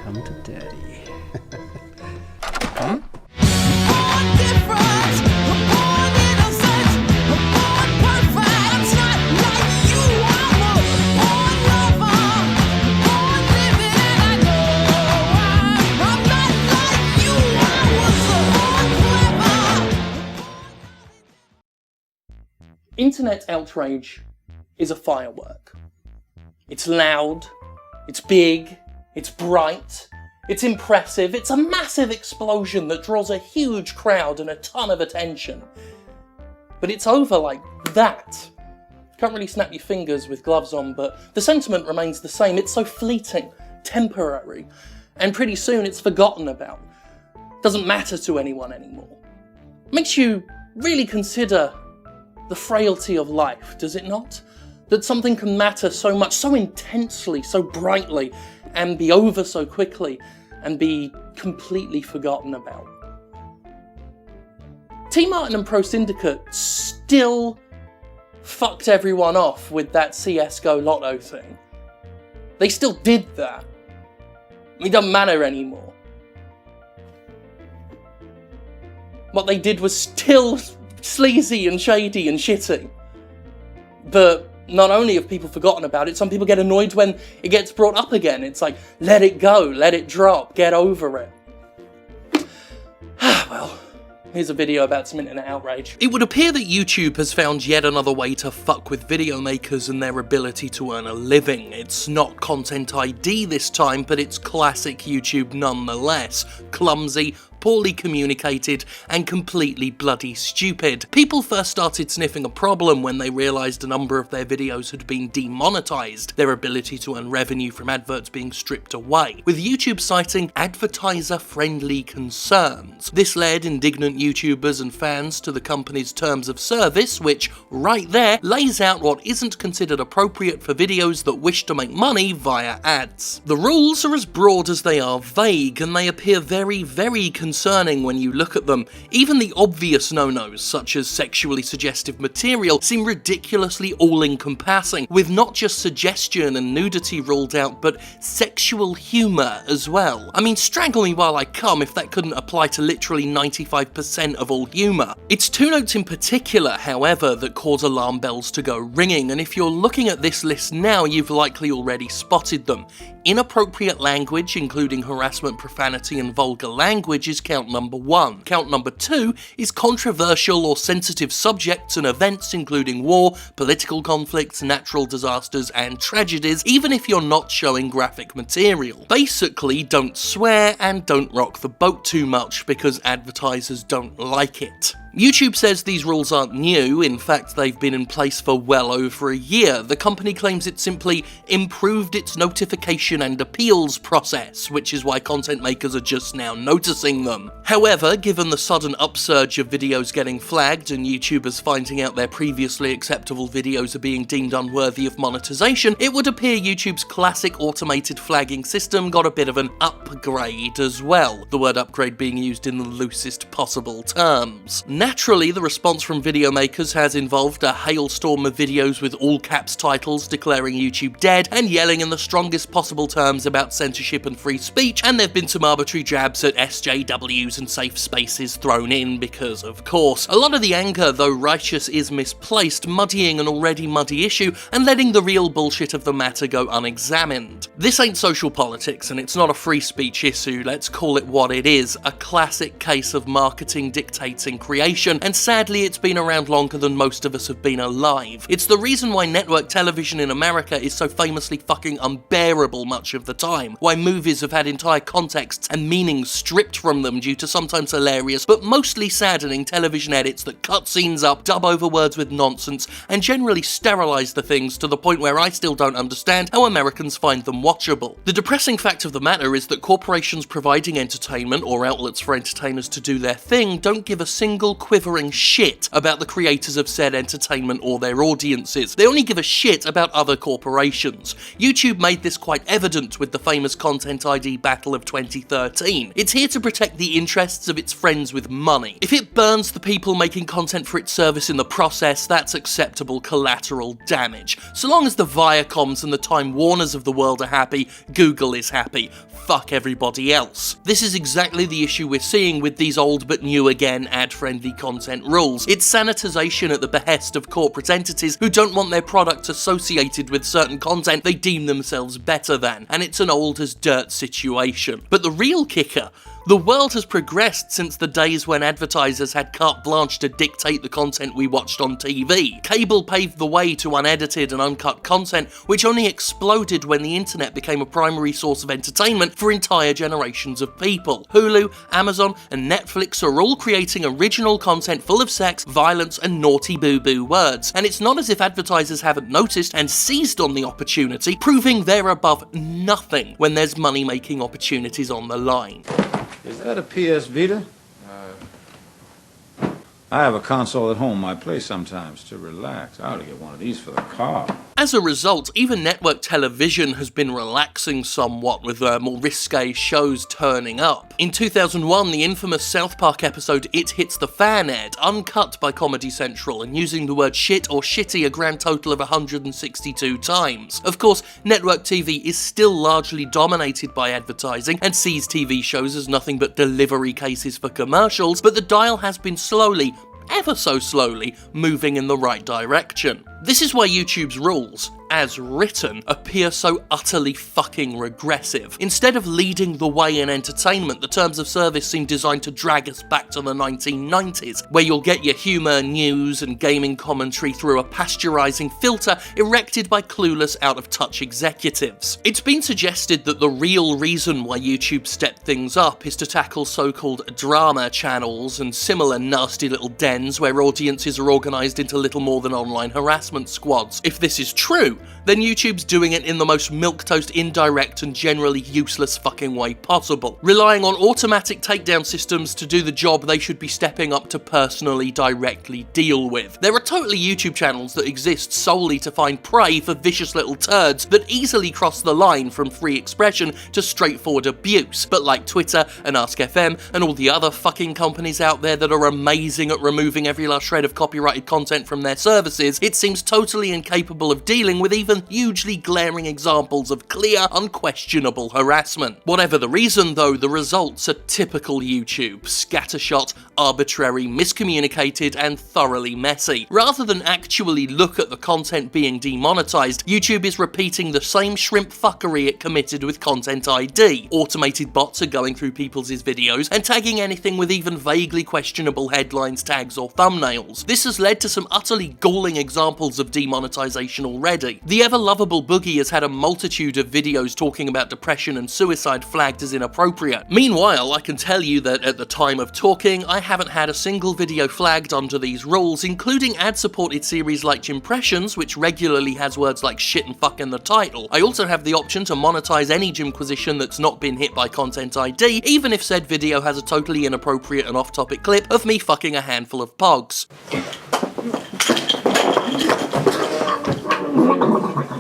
come to daddy. Internet outrage is a firework. It's loud, it's big, it's bright, it's impressive, it's a massive explosion that draws a huge crowd and a ton of attention. But it's over like that. Can't really snap your fingers with gloves on, but the sentiment remains the same. It's so fleeting, temporary, and pretty soon it's forgotten about. Doesn't matter to anyone anymore. Makes you really consider the frailty of life, does it not? That something can matter so much, so intensely, so brightly, and be over so quickly, and be completely forgotten about. T. Martin and Pro Syndicate still fucked everyone off with that CSGO Lotto thing. They still did that. It doesn't matter anymore. What they did was still sleazy and shady and shitty. But not only have people forgotten about it, some people get annoyed when it gets brought up again. It's like, let it go, let it drop, get over it. Well, here's a video about some internet outrage. It would appear that YouTube has found yet another way to fuck with video makers and their ability to earn a living. It's not Content ID this time, but it's classic YouTube nonetheless. Clumsy, poorly communicated, and completely bloody stupid. People first started sniffing a problem when they realised a number of their videos had been demonetized, their ability to earn revenue from adverts being stripped away, with YouTube citing advertiser-friendly concerns. This led indignant YouTubers and fans to the company's terms of service, which, right there, lays out what isn't considered appropriate for videos that wish to make money via ads. The rules are as broad as they are vague, and they appear very, very concerning when you look at them. Even the obvious no-nos, such as sexually suggestive material, seem ridiculously all-encompassing, with not just suggestion and nudity ruled out, but sexual humour as well. I mean, strangle me while I come if that couldn't apply to literally 95% of all humour. It's two notes in particular, however, that cause alarm bells to go ringing, and if you're looking at this list now, you've likely already spotted them. Inappropriate language, including harassment, profanity, and vulgar language, is count number 1. Count number 2 is controversial or sensitive subjects and events, including war, political conflicts, natural disasters, and tragedies, even if you're not showing graphic material. Basically, don't swear and don't rock the boat too much, because advertisers don't like it. YouTube says these rules aren't new. In fact, they've been in place for well over a year. The company claims it simply improved its notification and appeals process, which is why content makers are just now noticing them. However, given the sudden upsurge of videos getting flagged and YouTubers finding out their previously acceptable videos are being deemed unworthy of monetization, it would appear YouTube's classic automated flagging system got a bit of an upgrade as well, the word upgrade being used in the loosest possible terms. Naturally, the response from video makers has involved a hailstorm of videos with all caps titles declaring YouTube dead and yelling in the strongest possible terms about censorship and free speech, and there've been some arbitrary jabs at SJWs and safe spaces thrown in because, of course. A lot of the anger, though righteous, is misplaced, muddying an already muddy issue and letting the real bullshit of the matter go unexamined. This ain't social politics, and it's not a free speech issue, let's call it what it is, a classic case of marketing dictating creation, and sadly it's been around longer than most of us have been alive. It's the reason why network television in America is so famously fucking unbearable much of the time, why movies have had entire contexts and meanings stripped from them due to sometimes hilarious but mostly saddening television edits that cut scenes up, dub over words with nonsense, and generally sterilise the things to the point where I still don't understand how Americans find them watchable. The depressing fact of the matter is that corporations providing entertainment or outlets for entertainers to do their thing don't give a single quivering shit about the creators of said entertainment or their audiences. They only give a shit about other corporations. YouTube made this quite evident with the famous Content ID battle of 2013. It's here to protect the interests of its friends with money. If it burns the people making content for its service in the process, that's acceptable collateral damage. So long as the Viacoms and the Time Warners of the world are happy, Google is happy. fuck everybody else. This is exactly the issue we're seeing with these old but new again ad-friendly content rules. It's sanitization at the behest of corporate entities who don't want their product associated with certain content they deem themselves better than, and it's an old as dirt situation. But the real kicker: the world has progressed since the days when advertisers had carte blanche to dictate the content we watched on TV. Cable paved the way to unedited and uncut content, which only exploded when the internet became a primary source of entertainment for entire generations of people. Hulu, Amazon, and Netflix are all creating original content full of sex, violence, and naughty boo-boo words. And it's not as if advertisers haven't noticed and seized on the opportunity, proving they're above nothing when there's money-making opportunities on the line. Is that a PS Vita? I have a console at home I play sometimes to relax. I ought to get one of these for the car. As a result, even network television has been relaxing somewhat, with more risque shows turning up. In 2001, the infamous South Park episode It Hits the Fan aired, uncut by Comedy Central, and using the word shit or shitty a grand total of 162 times. Of course, network TV is still largely dominated by advertising, and sees TV shows as nothing but delivery cases for commercials, but the dial has been slowly, ever so slowly, moving in the right direction. This is why YouTube's rules, as written, appear so utterly fucking regressive. Instead of leading the way in entertainment, the terms of service seem designed to drag us back to the 1990s, where you'll get your humour, news, and gaming commentary through a pasteurising filter erected by clueless, out-of-touch executives. It's been suggested that the real reason why YouTube stepped things up is to tackle so-called drama channels and similar nasty little dens where audiences are organised into little more than online harassment squads. If this is true, then YouTube's doing it in the most milquetoast, indirect, and generally useless fucking way possible, relying on automatic takedown systems to do the job they should be stepping up to personally, directly deal with. There are totally YouTube channels that exist solely to find prey for vicious little turds that easily cross the line from free expression to straightforward abuse, but like Twitter and Ask.fm and all the other fucking companies out there that are amazing at removing every last shred of copyrighted content from their services, it seems totally incapable of dealing with even hugely glaring examples of clear, unquestionable harassment. Whatever the reason though, the results are typical YouTube: scattershot, arbitrary, miscommunicated, and thoroughly messy. Rather than actually look at the content being demonetized, YouTube is repeating the same shrimp fuckery it committed with Content ID. Automated bots are going through people's videos and tagging anything with even vaguely questionable headlines, tags, or thumbnails. This has led to some utterly galling examples of demonetization already. The ever-lovable Boogie has had a multitude of videos talking about depression and suicide flagged as inappropriate. Meanwhile, I can tell you that at the time of talking, I haven't had a single video flagged under these rules, including ad-supported series like Jimpressions, which regularly has words like shit and fuck in the title. I also have the option to monetize any Jimquisition that's not been hit by Content ID, even if said video has a totally inappropriate and off-topic clip of me fucking a handful of pogs.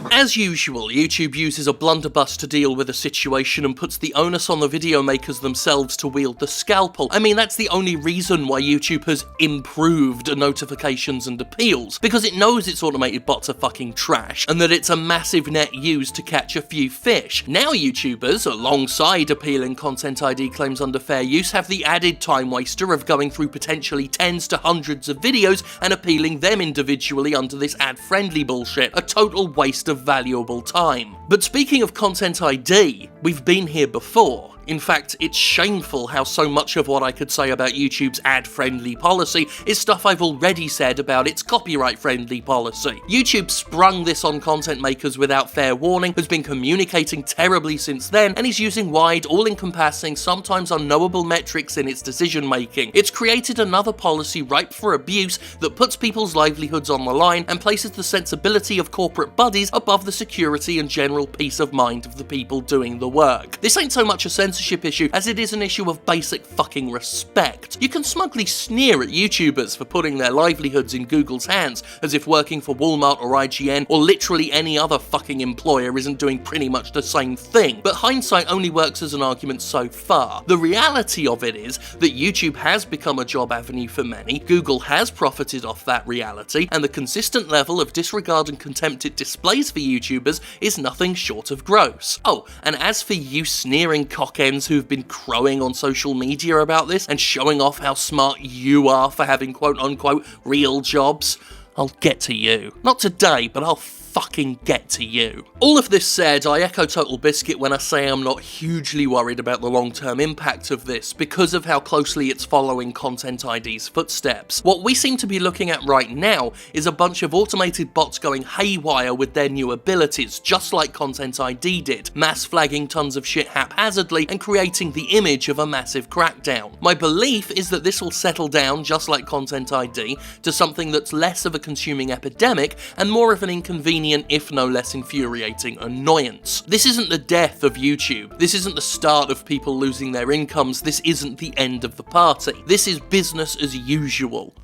As usual, YouTube uses a blunderbuss to deal with a situation and puts the onus on the video makers themselves to wield the scalpel. I mean, that's the only reason why YouTube has improved notifications and appeals, because it knows its automated bots are fucking trash, and that it's a massive net used to catch a few fish. Now YouTubers, alongside appealing Content ID claims under fair use, have the added time waster of going through potentially tens to hundreds of videos and appealing them individually under this ad-friendly bullshit, a total waste of valuable time. But speaking of Content ID, we've been here before. In fact, it's shameful how so much of what I could say about YouTube's ad-friendly policy is stuff I've already said about its copyright-friendly policy. YouTube sprung this on content makers without fair warning, has been communicating terribly since then, and is using wide, all-encompassing, sometimes unknowable metrics in its decision-making. It's created another policy ripe for abuse that puts people's livelihoods on the line and places the sensibility of corporate buddies above the security and general peace of mind of the people doing the work. This ain't so much a censorship censorship issue as it is an issue of basic fucking respect. You can smugly sneer at YouTubers for putting their livelihoods in Google's hands, as if working for Walmart or IGN or literally any other fucking employer isn't doing pretty much the same thing, but hindsight only works as an argument so far. The reality of it is that YouTube has become a job avenue for many, Google has profited off that reality, and the consistent level of disregard and contempt it displays for YouTubers is nothing short of gross. Oh, and as for you sneering cockends who've been crowing on social media about this and showing off how smart you are for having quote-unquote real jobs, I'll get to you. Not today, but I'll fucking get to you. All of this said, I echo Total Biscuit when I say I'm not hugely worried about the long-term impact of this because of how closely it's following Content ID's footsteps. What we seem to be looking at right now is a bunch of automated bots going haywire with their new abilities, just like Content ID did, mass flagging tons of shit haphazardly and creating the image of a massive crackdown. My belief is that this will settle down, just like Content ID, to something that's less of a consuming epidemic and more of an inconvenience, if no less infuriating, annoyance. This isn't the death of YouTube. This isn't the start of people losing their incomes. This isn't the end of the party. This is business as usual.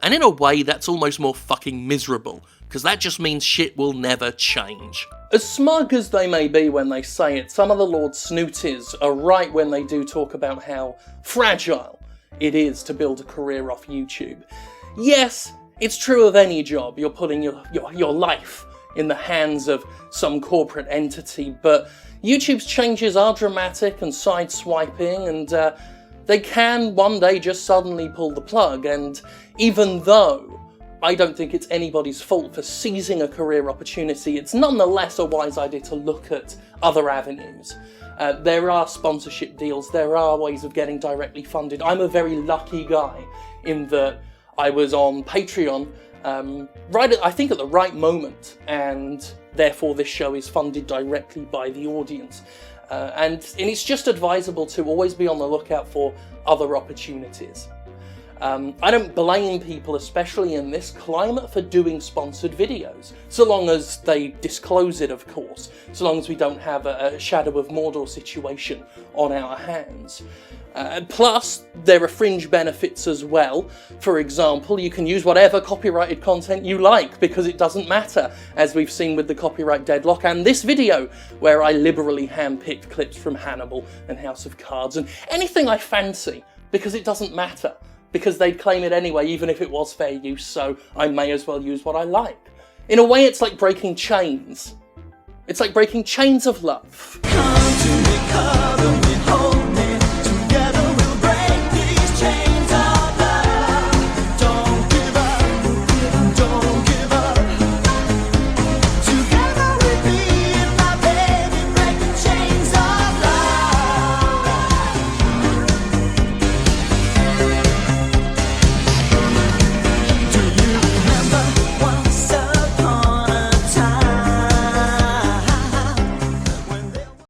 And in a way, that's almost more fucking miserable, because that just means shit will never change. As smug as they may be when they say it, some of the Lord Snooties are right when they do talk about how fragile it is to build a career off YouTube. Yes, it's true of any job. You're putting your life in the hands of some corporate entity, but YouTube's changes are dramatic and sideswiping, and they can one day just suddenly pull the plug, and even though I don't think it's anybody's fault for seizing a career opportunity, it's nonetheless a wise idea to look at other avenues. There are sponsorship deals, there are ways of getting directly funded. I'm a very lucky guy in that I was on Patreon I think at the right moment, and therefore this show is funded directly by the audience. And it's just advisable to always be on the lookout for other opportunities. I don't blame people, especially in this climate, for doing sponsored videos, so long as they disclose it, of course, so long as we don't have a Shadow of Mordor situation on our hands. Plus, there are fringe benefits as well. For example, you can use whatever copyrighted content you like, because it doesn't matter, as we've seen with the copyright deadlock and this video, where I liberally handpicked clips from Hannibal and House of Cards, and anything I fancy, because it doesn't matter. Because they'd claim it anyway, even if it was fair use, so I may as well use what I like. In a way, it's like breaking chains. It's like breaking chains of love.